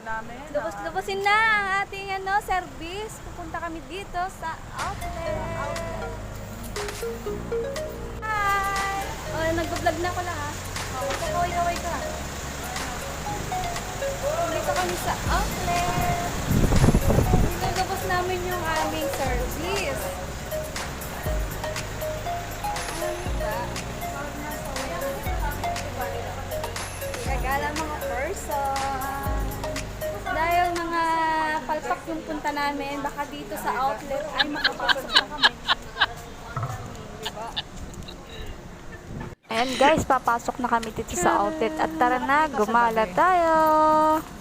namin. Lubos-lubosin na ang ating service. Pupunta kami dito sa outlet. Hi! Oh, nagbablog na ko lang ha. Kaway-kaway ka. Dito kami sa outlet. Nilulubos namin yung aming service. Gagala mga person. Dahil mga palpak yung punta namin, baka dito sa outlet ay makapasok na kami. Diba? Ayan guys, papasok na kami dito sa outlet at tara na, gumala tayo.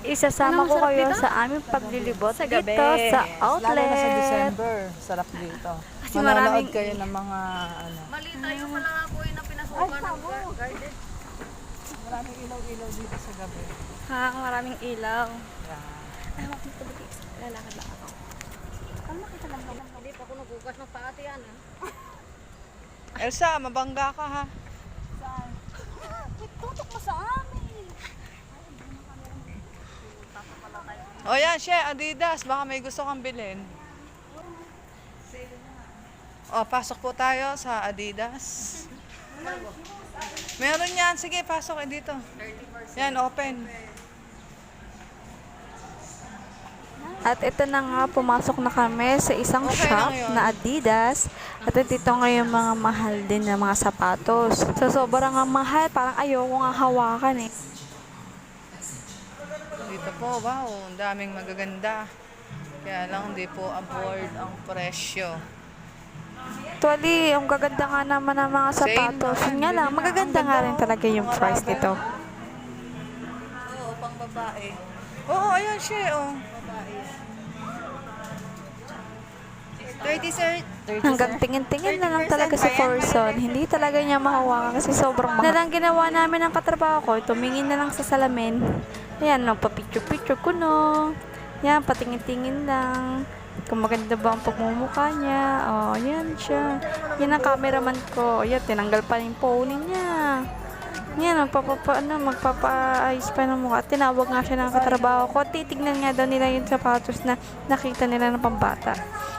Isasama ko kayo sa aming paglilibot dito sa outlet. Lalo na sa December, sarap dito. Kasi Manonood kayo ng mga Mali tayo pala nga po yung pinasukan ng garden. maraming ilaw-ilaw dito sa gabi. Ha, maraming ilaw. Yeah. Ay, wag mo ito, lalakad lang ako. Ano makita lang naman? Hindi pa ako nagugas ng paati yan Elsa, mabangga ka ha. Saan? Tutok mo sa amin. O yan, siya, Adidas. Baka may gusto kang bilhin. O, pasok po tayo sa Adidas. Meron yan. Sige, pasok dito. Yan, open. At ito na nga, pumasok na kami sa isang Okay shop lang yun. na Adidas. At dito ngayon mga mahal din na mga sapatos. So sobrang nga mahal, parang ayoko nga hawakan eh. Dito po, wow, ang daming magaganda. Kaya lang, hindi po aboard ang presyo. Actually, ang gaganda nga naman ng mga sapatos. Yun nga lang, magaganda nga rin talaga yung price nito. Oo, pang babae. Oo, ayan siya, oh. 30, sir. 30, Hanggang tingin-tingin na lang talaga si person. Hindi talaga niya mahawakan kasi sobrang mahal. Na lang ginawa namin ng katrabaho ko, tumingin na lang sa salamin. Ayan, nagpa-picture-picture ko no. Yan, patingin-tingin lang. Kung maganda ba ang pagmumukha niya. Oh, yan siya. Yan ang cameraman ko. Ayan, tinanggal pa yung pony niya. Yan, magpapaayos pa ng mukha. Tinawag nga siya ng katrabaho ko. Titignan nga daw nila yung sapatos na nakita nila ng pambata.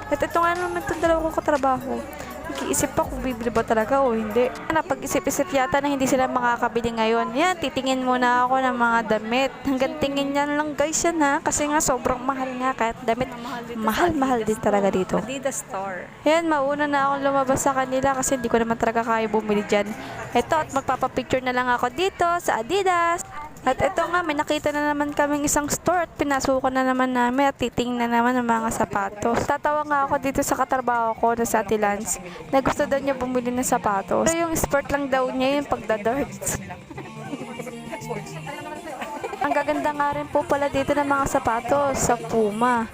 At ito nga naman itong dalawang katrabaho. Nag-iisip pa kung bibili ba talaga o hindi. Napag-isip-isip yata na hindi sila makakabili ngayon. Yan, titingin muna ako ng mga damit. Hanggang tingin yan lang guys yan ha. Kasi nga sobrang mahal nga kahit damit. Mahal din talaga dito. Adidas store. Yan, mauna na akong lumabas sa kanila kasi hindi ko naman talaga kaya bumili dyan. Ito at magpapapicture na lang ako dito sa Adidas. At ito nga, may nakita na naman kaming isang store at pinasukan na naman namin at titingnan naman ng mga sapatos. Tatawa nga ako dito sa katrabaho ko na sa Atilans na gusto daw niya bumili ng sapatos. Pero yung sport lang daw niya yung pagdadarts. Ang gaganda nga rin po pala dito ng mga sapatos sa Puma.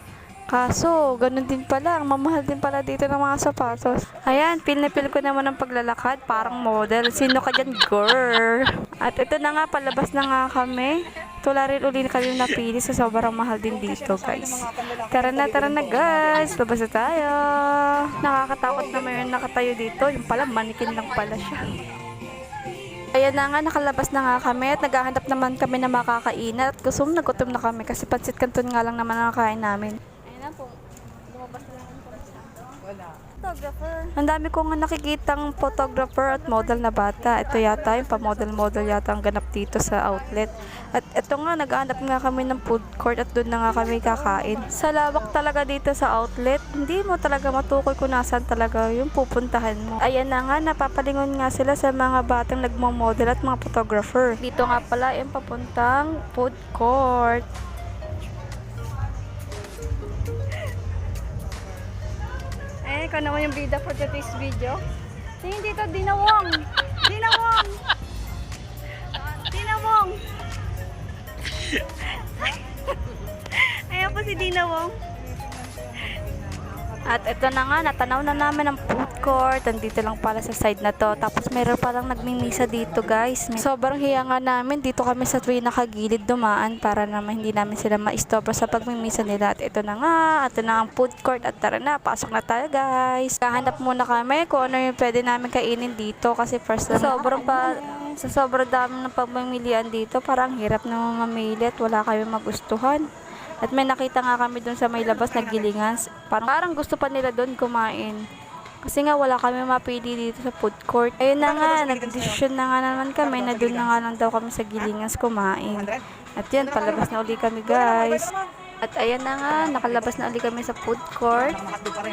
Kaso, ganun din pala. Ang mamahal din pala dito ng mga sapatos. Ayan, feel na feel ko naman ang paglalakad. Parang model. Sino ka dyan, girl? At ito na nga, palabas na nga kami. Tula rin uli kami napili sa sobrang mahal din dito, guys. Tara na guys. Labas na tayo. Nakakatakot na may nakatayo dito. Yung pala, manikin lang pala siya. Ayan na nga, nakalabas na nga kami at naghahanap naman kami na makakainan at gutom na kami kasi pansit canton nga lang naman ang kain namin. Ayan na po, lumabas na lang kami sa photographer. Ang dami ko nga nakikitang photographer at model na bata. Ito yata yung pa-model yata ang ganap dito sa outlet. At ito nga, naghahanap nga kami ng food court at doon na nga kami kakain. Sa lawak talaga dito sa outlet, hindi mo talaga matukoy kung nasaan talaga yung pupuntahan mo. Ayan na nga, napapalingon nga sila sa mga batang nagmo-model at mga photographer. Dito nga pala yung papuntang food court. Eh, ikaw naman yung bida for today's video. Tingin dito, Dinawong! Dinawong! Dinawong! Ayan po si Dinawong. At ito na nga, natanaw na namin ang food court. Andito lang pala sa side na to. Tapos meron palang nagmimisa dito guys. Sobrang hiya nga namin. Dito kami sa tuwing nakagilid dumaan para naman hindi namin sila ma-stop sa pagmimisa nila. At ito na nga, ito na ang food court. At tara na, pasok na tayo guys. Kahanap muna kami kung ano yung pwede namin kainin dito. Kasi first lang. Sa sobrang dami ng pagmamilian dito, parang hirap na mamili at wala kami magustuhan. At may nakita nga kami doon sa may labas na gilingan. Parang gusto pa nila doon kumain. Kasi nga wala kami mapili dito sa food court. Ayun na nga, nag-decision na nga naman kami na doon na nga lang daw kami sa Gilingas kumain. At yan, palabas na uli kami guys. At ayan na nga, nakalabas na uli kami sa food court.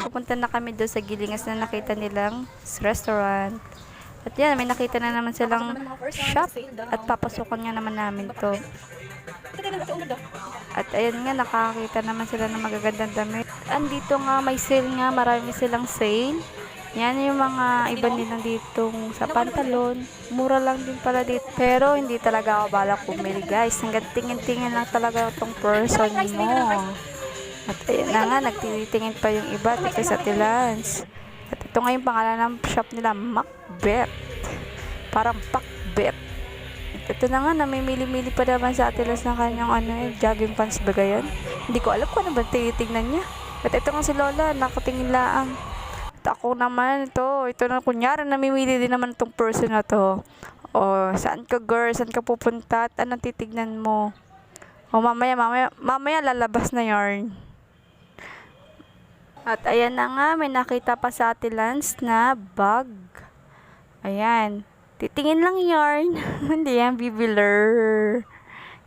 Pupunta na kami doon sa Gilingas na nakita nilang restaurant. At yan, may nakita na naman silang shop. At papasukan nga naman namin to. At ayan nga, nakakita naman sila ng magagandang damit. Andito nga, may sale nga, marami silang sale. Yan yung mga iba nilang dito sa pantalon. Mura lang din pala dito. Pero hindi talaga ako balak bumili guys. Hanggang tingin-tingin lang talaga itong person mo. At ayan na nga, nagtitingin pa yung iba dito sa Tilans. At ito nga yung pangalan ng shop nila, Macbeth. Parang Pakbet. Ito na nga, namimili-mili pa naman sa Atilas ng kanyang jogging pants ba yan? Hindi ko alam kung ano ba tinitignan niya. At ito nga si Lola, nakatingin laang. At ako naman ito na kunyari, namimili din naman itong person na to. O, saan ka girl? Saan ka pupunta? At anong titignan mo? O, mamaya lalabas na yarn. At ayan na nga, may nakita pa sa Atilans na bag. Ayan. Titingin lang yarn. Hindi yan, bibiler.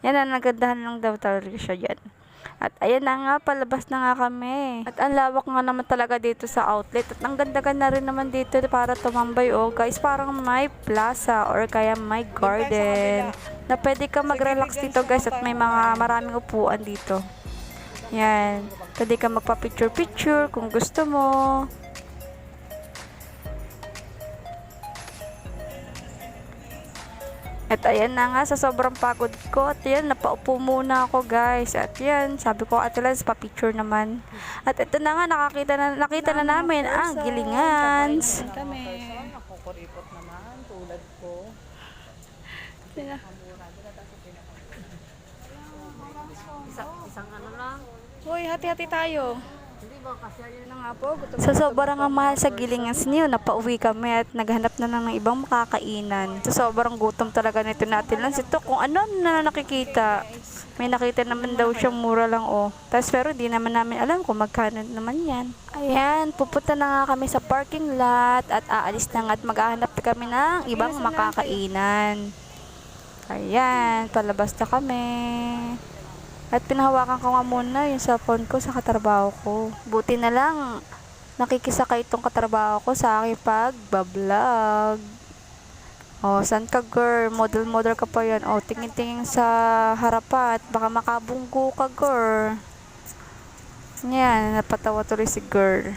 Yan ang nagandahan lang daw talaga siya yan. At ayan na nga, palabas na nga kami. At ang lawak nga naman talaga dito sa outlet. At ang ganda-ganda rin naman dito para tumambay. Oh, guys, parang may plaza or kaya may garden. Na pwede ka mag-relax dito guys at may mga maraming upuan dito. Yan. Pwede ka magpa-picture-picture kung gusto mo. At ayan na nga, sa sobrang pagod ko, at yan, napaupo muna ako guys. At yan, sabi ko, at lang, pa-picture naman. At ito na nga, nakita na namin ang Gilingans. Nakukuripot naman, tulad ko. Isang ano lang. Hoy, hati-hati tayo. Hindi ba kasi yun na nga po. Sa sobrang mahal sa Gilingans niyo, napauwi kami at naghanap na ng ibang makakainan. Sa sobrang gutom talaga nito natin lang. Ito kung ano na nakikita. May nakita naman daw siyang mura lang Tapos pero di naman namin alam kung magkano naman yan. Ayan, pupunta na nga kami sa parking lot at aalis na nga at maghahanap kami ng ibang makakainan. Ayan, palabas na kami. At pinahawakan ko nga muna yung cellphone ko sa katrabaho ko. Buti na lang, nakikisakay itong katrabaho ko sa aking pagbablog. Saan ka girl? Model ka pa yan. Tingin-tingin sa harapan at baka makabunggo ka girl. Yan, napatawa tuloy si girl.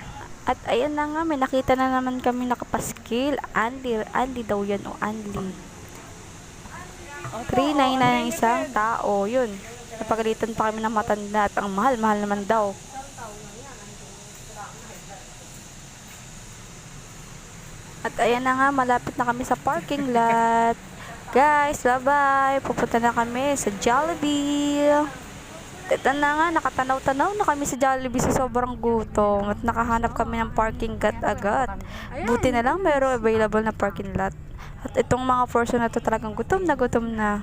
At ayan na nga, may nakita na naman kami nakapaskil. Andy daw yan Andy. 399 ang isang tao, yun. Napagalitan pa kami ng matanda at ang mahal-mahal naman daw. At ayan na nga, malapit na kami sa parking lot. Guys, bye-bye! Pupunta na kami sa Jollibee. Ito na nga, nakatanaw-tanaw na kami sa Jollibee sa sobrang gutom. At nakahanap kami ng parking lot agad. Buti na lang mayroong available na parking lot. At itong mga person na to talagang gutom na.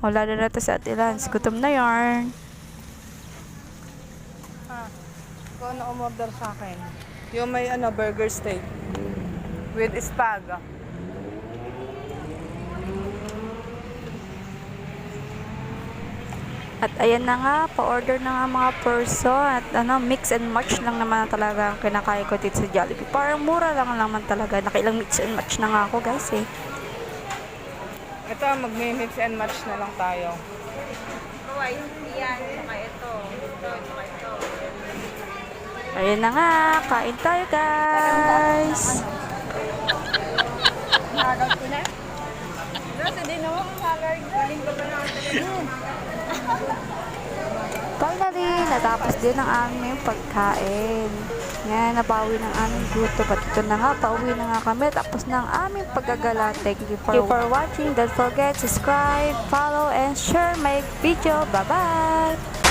Lalo na to sa Atilans. Gutom na yarn. Kung ano umorder sa akin? Yung may burger steak. With spag. At ayan na nga, pa-order na nga mga person. At mix and match lang naman talaga ang kinakain ko dito sa Jollibee. Parang mura lang naman talaga. Nakailang mix and match na nga ako guys Ito, mag-mix and match na lang tayo. Hindi yan. Saka ito. Saka ito. Ayan na nga, kain tayo guys. Haggard ko na. Kasi di naman haggard. Galing ko pa na Finally, natapos din ang aming pagkain. Ngayon, nabawi ng aming gutom. At ito na nga, pauwi na nga kami. Tapos na ang aming paggagala. Thank you for watching. Don't forget, subscribe, follow, and share my video. Bye-bye!